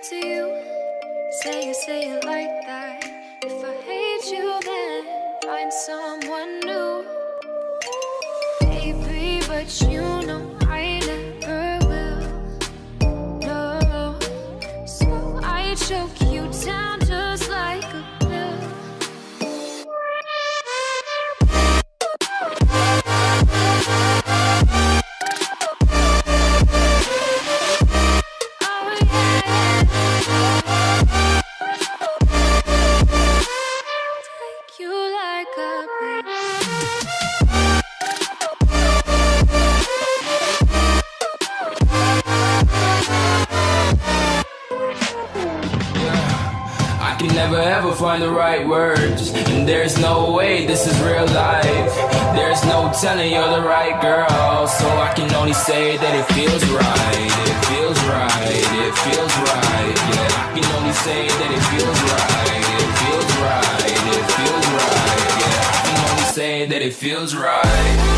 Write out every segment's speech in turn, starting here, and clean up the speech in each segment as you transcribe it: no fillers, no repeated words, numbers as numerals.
to you. Say it like that. If I hate you, then find someone new. Baby, but you know I never will. No, so I choke you down just like a pill. Never ever find the right words, and there's no way this is real life. There's no telling you're the right girl, so I can only say that it feels right. It feels right, it feels right. Yeah, I can only say that it feels right. It feels right, it feels right. Yeah, I can only say that it feels right.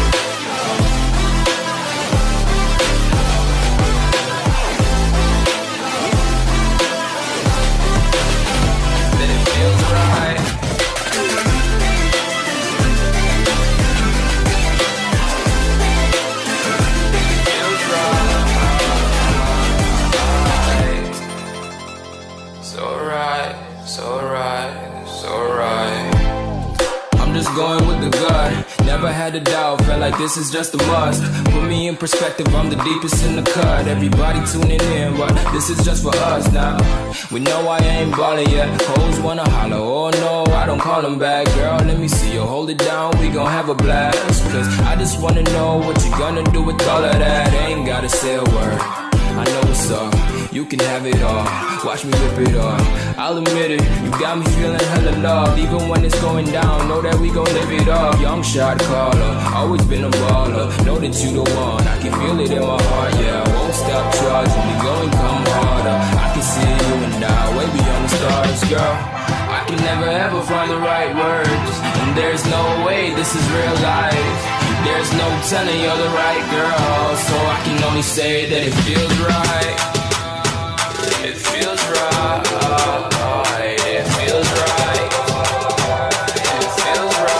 Going with the gut, never had a doubt, felt like this is just a must. Put me in perspective, I'm the deepest in the cut. Everybody tuning in, but this is just for us now. We know I ain't ballin' yet, hoes wanna holler, oh no, I don't call them back. Girl, let me see you hold it down, we gon' have a blast. Cause I just wanna know what you gonna do with all of that. Ain't gotta say a word, I know what's up. You can have it all, watch me rip it off. I'll admit it, you got me feeling hella love. Even when it's going down, know that we gon' live it up. Young shot caller, always been a baller. Know that you the one, I can feel it in my heart. Yeah, I won't stop charging, we going come harder. I can see you and I, way beyond the stars, girl. I can never ever find the right words, and there's no way this is real life. There's no telling you're the right girl, so I can only say that it feels right. It feels right, it feels right, it feels right.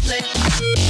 Like